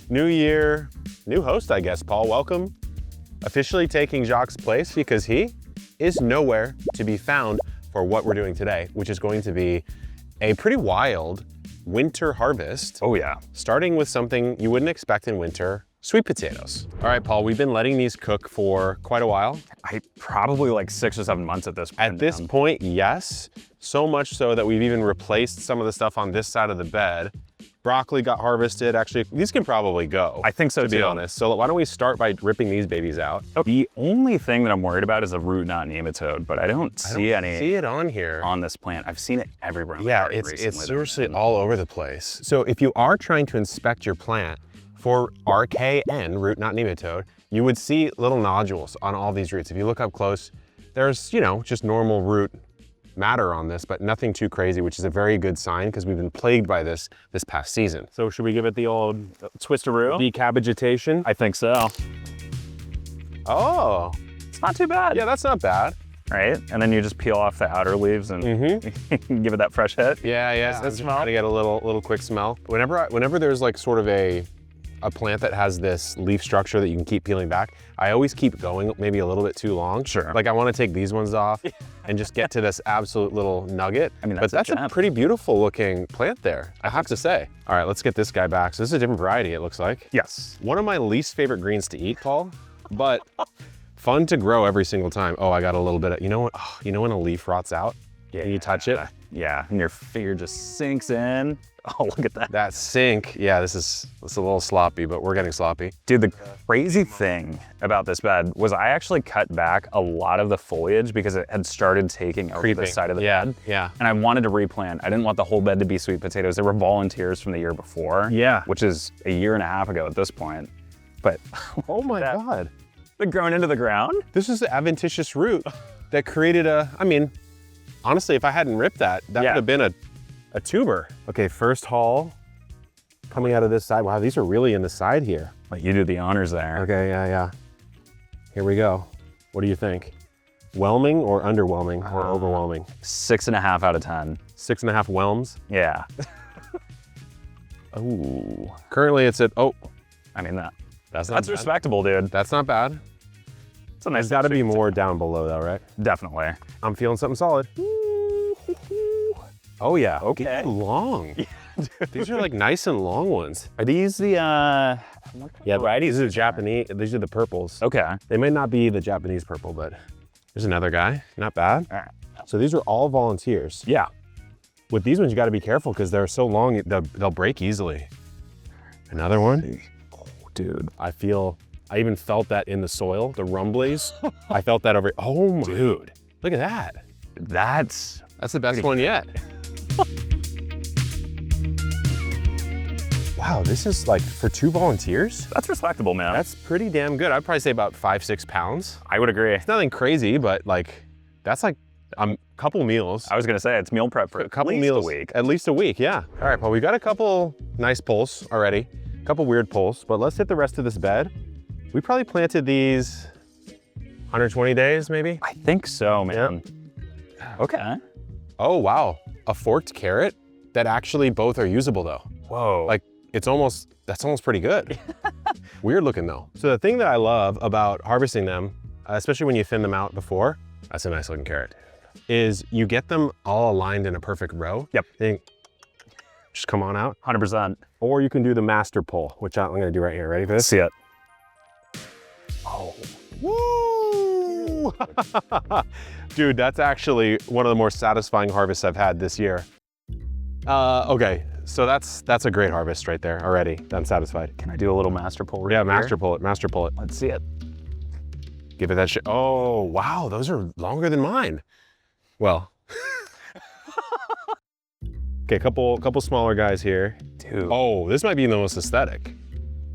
New year, new host, I guess. Paul, welcome. Officially taking Jacques' place because he is nowhere to be found for what we're doing today, which is going to be a pretty wild winter harvest. Oh yeah. Starting with something you wouldn't expect in winter, sweet potatoes. All right, Paul, we've been letting these cook for quite a while. Probably like 6 or 7 months at this point. At this point, yes. So much so that we've even replaced some of the stuff on this side of the bed. Broccoli got harvested. Actually, these can probably go. I think so to be honest. So why don't we start by ripping these babies out? The only thing that I'm worried about is a root knot nematode, but I don't see it on here. On this plant. I've seen it everywhere. Yeah, it's seriously all over the place. So if you are trying to inspect your plant for RKN, root knot nematode, you would see little nodules on all these roots. If you look up close, there's, just normal root matter on this, but nothing too crazy, which is a very good sign because we've been plagued by this past season. So should we give it the old twistaroo? Decapitation? I think so. Oh. It's not too bad. Yeah, that's not bad. Right? And then you just peel off the outer leaves and give it that fresh hit. Yeah. That's smell. To get a little quick smell. Whenever there's like sort of a plant that has this leaf structure that you can keep peeling back, I always keep going maybe a little bit too long. Sure. Like I want to take these ones off and just get to this absolute little nugget. I mean, that's a pretty beautiful looking plant there, I have to say. All right, let's get this guy back. So this is a different variety, it looks like. Yes. One of my least favorite greens to eat, Paul, but fun to grow every single time. Oh, I got a little bit of, you know when a leaf rots out? Yeah. And you touch it? Yeah, and your finger just sinks in. Oh, look at that. That sink. Yeah, this is a little sloppy, but we're getting sloppy. Dude, the crazy thing about this bed was I actually cut back a lot of the foliage because it had started taking over the side of the bed. Yeah. And I wanted to replant. I didn't want the whole bed to be sweet potatoes. There were volunteers from the year before. Yeah. Which is a year and a half ago at this point. But oh my God. They're growing into the ground? This is the adventitious root that created honestly, if I hadn't ripped that would have been a tuber. Okay, first haul coming out of this side. Wow, these are really in the side here. Like you do the honors there. Okay, yeah. Here we go. What do you think? Whelming or underwhelming or overwhelming? 6.5 out of 10. 6.5 whelms? Yeah. Ooh. Currently it's at, I mean that's respectable, dude. That's not bad. It's a nice. There's got to be more down below though, right? Definitely. I'm feeling something solid. Oh yeah. Okay. These are long. These are like nice and long ones. Are these the varieties? These are Japanese. These are the purples. Okay. They may not be the Japanese purple, but there's another guy. Not bad. All right. So these are all volunteers. Yeah. With these ones, you got to be careful because they're so long, they'll break easily. Another one. Oh, dude. I even felt that in the soil, the rumblies. I felt that over. Oh my. Dude. Look at that. That's the best one yet. Wow, this is like for 2 volunteers? That's respectable, man. That's pretty damn good. I'd probably say about 5-6 pounds. I would agree. It's nothing crazy, but like, that's like a couple meals. I was gonna say, it's meal prep for a couple meals meals a week. At least a week, yeah. All right, Paul, we got a couple nice pulls already. A couple weird pulls, but let's hit the rest of this bed. We probably planted these 120 days, maybe? I think so, man. Yep. Okay. Oh, wow. A forked carrot that actually both are usable though. Whoa. Like, that's almost pretty good. Weird looking though. So the thing that I love about harvesting them, especially when you thin them out before, that's a nice looking carrot, is you get them all aligned in a perfect row. Yep. Then just come on out. 100%. Or you can do the master pull, which I'm gonna do right here. Ready for this? See it. Oh. Woo! Dude, that's actually one of the more satisfying harvests I've had this year. Okay, so that's a great harvest right there already. I'm satisfied. Can I do a little master pull right Yeah, here? master pull it. Let's see it. Give it that shit. Oh, wow, those are longer than mine. Well. Okay, couple smaller guys here. Dude. Oh, this might be the most aesthetic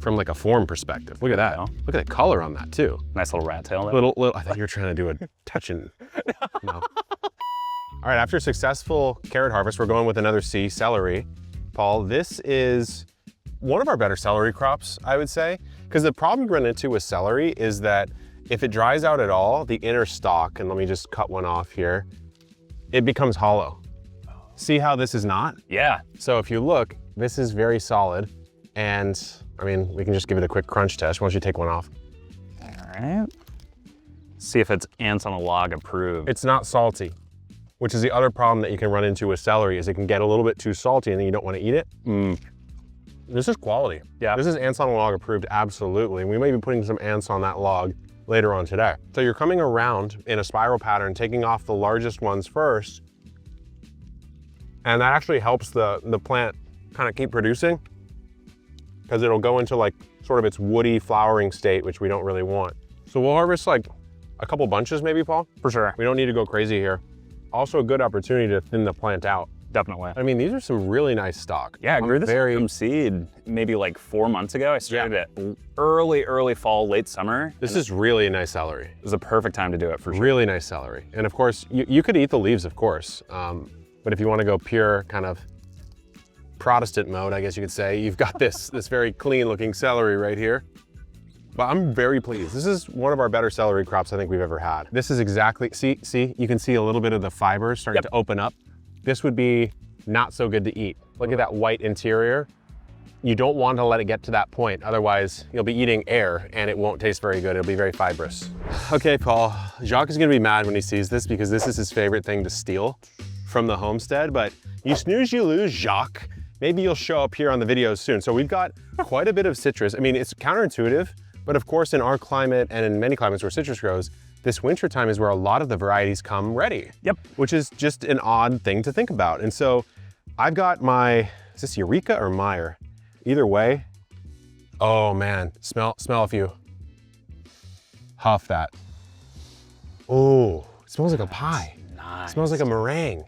from like a form perspective. Look at that. Look at that color on that too. Nice little rat tail there. Little, I thought you were trying to do a touching. No. All right, after a successful carrot harvest, we're going with another C, celery. Paul, this is one of our better celery crops, I would say, because the problem you run into with celery is that if it dries out at all, the inner stalk, and let me just cut one off here, it becomes hollow. See how this is not? Yeah. So if you look, This is very solid. And I mean, we can just give it a quick crunch test. Why don't you take one off? All right. See if it's ants on a log approved. It's not salty, which is the other problem that you can run into with celery is it can get a little bit too salty and then you don't want to eat it. This is quality. Yeah. This is ants on a log approved, absolutely. And we may be putting some ants on that log later on today. So you're coming around in a spiral pattern, taking off the largest ones first. And that actually helps the plant kind of keep producing because it'll go into like sort of its woody flowering state, which we don't really want. So we'll harvest like a couple bunches maybe, Paul? For sure. We don't need to go crazy here. Also a good opportunity to thin the plant out. Definitely. I mean, these are some really nice stock. Yeah, I grew this from seed maybe like 4 months ago. I started it early fall, late summer. This is really nice celery. It was the perfect time to do it for sure. Really nice celery. And of course, you could eat the leaves, of course. But if you want to go pure kind of Protestant mode, I guess you could say, you've got this very clean looking celery right here. But I'm very pleased. This is one of our better celery crops I think we've ever had. This is exactly, see, you can see a little bit of the fibers starting to open up. This would be not so good to eat. Look at that white interior. You don't want to let it get to that point. Otherwise, you'll be eating air and it won't taste very good. It'll be very fibrous. Okay, Paul, Jacques is gonna be mad when he sees this because this is his favorite thing to steal from the homestead, but you snooze, you lose, Jacques. Maybe you'll show up here on the videos soon. So we've got quite a bit of citrus. I mean, it's counterintuitive, but of course in our climate and in many climates where citrus grows, this winter time is where a lot of the varieties come ready. Yep. Which is just an odd thing to think about. And so I've got my, is this Eureka or Meyer? Either way. Oh man, smell a few. Huff that. Oh, it smells like a pie. Nice. It smells like a meringue.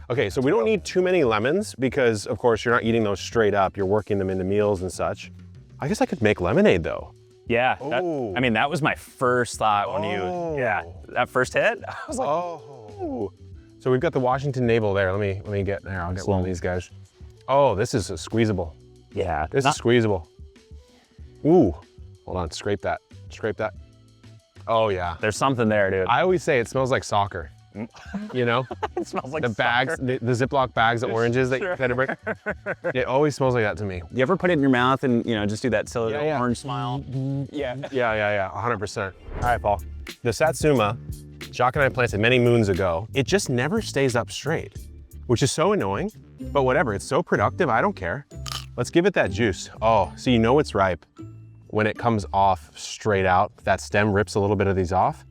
Okay, so we don't need too many lemons because of course you're not eating those straight up. You're working them into meals and such. I guess I could make lemonade though. Yeah, I mean, that was my first thought when that first hit, I was like, oh. So we've got the Washington navel there. Let me get there. I'll get one of these guys. Oh, this is a squeezable. Yeah. This is squeezable. Ooh, hold on, scrape that. Oh yeah. There's something there, dude. I always say it smells like soccer. You know? It smells like the bags, the Ziploc bags, the oranges that I bring. It always smells like that to me. You ever put it in your mouth and, you know, just do that silly little orange smile? Yeah, 100%. All right, Paul. The Satsuma, Jacques and I planted many moons ago. It just never stays up straight, which is so annoying, but whatever, it's so productive, I don't care. Let's give it that juice. Oh, so you know it's ripe when it comes off straight out. That stem rips a little bit of these off.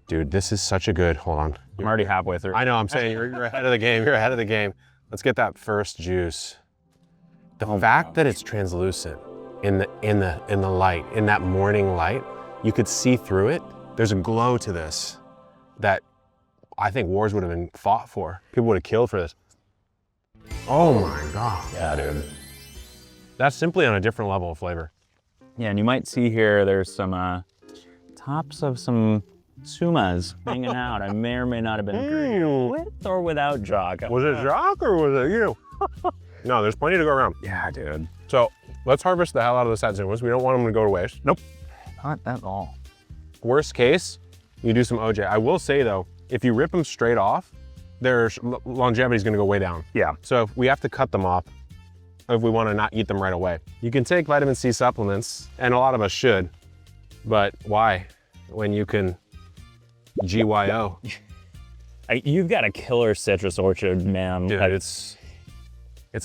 Dude, this is such a good, hold on. I'm already halfway through. I know, I'm saying you're ahead of the game. You're ahead of the game. Let's get that first juice. The fact that it's translucent in the light, in that morning light, you could see through it. There's a glow to this that I think wars would have been fought for. People would have killed for this. Oh my God. Yeah, dude. That's simply on a different level of flavor. Yeah, and you might see here, there's some tops of some sumas hanging out. I may or may not have been agreeing with or without Jacques. Was it Jacques or was it you? No, there's plenty to go around. Yeah, dude. So let's harvest the hell out of the Satsumas. We don't want them to go to waste. Nope, not at all. Worst case, you do some OJ. I will say though, if you rip them straight off, their longevity is gonna go way down. Yeah. So we have to cut them off if we wanna not eat them right away. You can take vitamin C supplements, and a lot of us should, but why? When you can GYO. You've got a killer citrus orchard, man. Dude, it's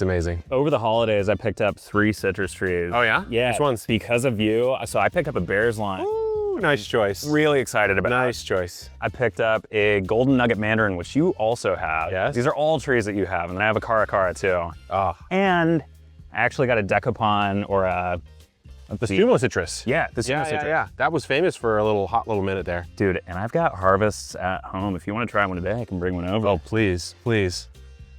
amazing. Over the holidays, I picked up 3 citrus trees. Oh yeah? Yeah. Which ones? Because of you. So I picked up a bear's lime. Ooh, nice choice. Really excited about it. Nice choice. I picked up a golden nugget mandarin, which you also have. Yes. These are all trees that you have, and then I have a cara too. Oh. And I actually got a decapon or a... The Stumo citrus. Yeah, the Stumo citrus. Yeah. That was famous for a hot little minute there. Dude, and I've got harvests at home. If you want to try one today, I can bring one over. Oh, please, please.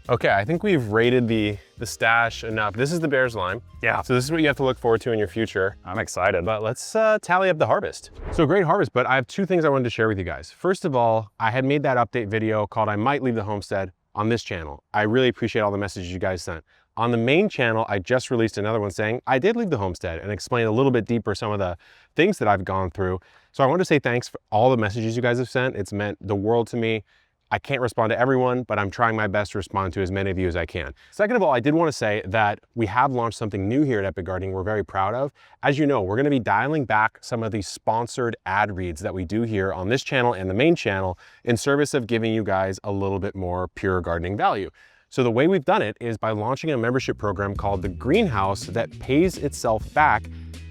Okay, I think we've rated the stash enough. This is the bear's lime. Yeah. So this is what you have to look forward to in your future. I'm excited. But let's tally up the harvest. So great harvest, but I have 2 things I wanted to share with you guys. First of all, I had made that update video called I Might Leave the Homestead on this channel. I really appreciate all the messages you guys sent. On the main channel, I just released another one saying I did leave the homestead and explain a little bit deeper some of the things that I've gone through. So I want to say thanks for all the messages you guys have sent. It's meant the world to me. I can't respond to everyone, but I'm trying my best to respond to as many of you as I can. Second of all, I did want to say that we have launched something new here at Epic Gardening we're very proud of. As you know, we're going to be dialing back some of these sponsored ad reads that we do here on this channel and the main channel in service of giving you guys a little bit more pure gardening value. So the way we've done it is by launching a membership program called the Greenhouse that pays itself back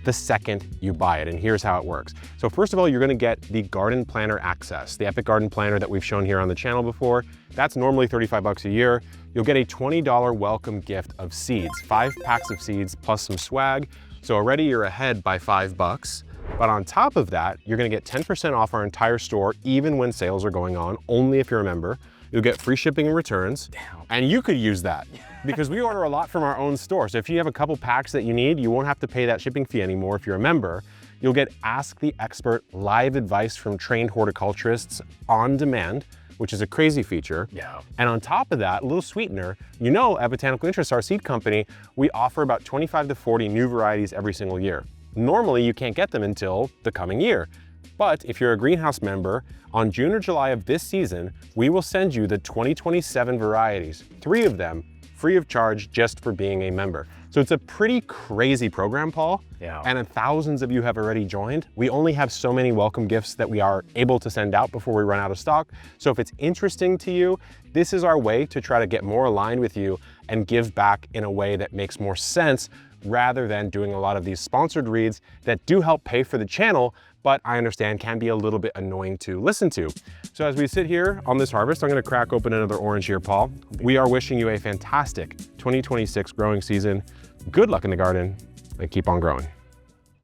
the second you buy it. And here's how it works. So first of all, you're gonna get the Garden Planner Access, the Epic Garden Planner that we've shown here on the channel before. That's normally 35 bucks a year. You'll get a $20 welcome gift of seeds, 5 packs of seeds plus some swag. So already you're ahead by $5. But on top of that, you're gonna get 10% off our entire store, even when sales are going on, only if you're a member. You'll get free shipping and returns. Damn. And you could use that because we order a lot from our own store. So if you have a couple packs that you need, you won't have to pay that shipping fee anymore if you're a member. You'll get Ask the Expert live advice from trained horticulturists on demand, which is a crazy feature. Yeah. And on top of that, a little sweetener, you know, at Botanical Interests, our seed company, we offer about 25 to 40 new varieties every single year. Normally, you can't get them until the coming year. But if you're a Greenhouse member, on June or July of this season, we will send you the 2027 varieties, 3 of them, free of charge just for being a member. So it's a pretty crazy program, Paul. Yeah. And thousands of you have already joined. We only have so many welcome gifts that we are able to send out before we run out of stock. So if it's interesting to you, this is our way to try to get more aligned with you and give back in a way that makes more sense rather than doing a lot of these sponsored reads that do help pay for the channel, but I understand can be a little bit annoying to listen to. So as we sit here on this harvest, I'm gonna crack open another orange here, Paul. We are wishing you a fantastic 2026 growing season. Good luck in the garden and keep on growing.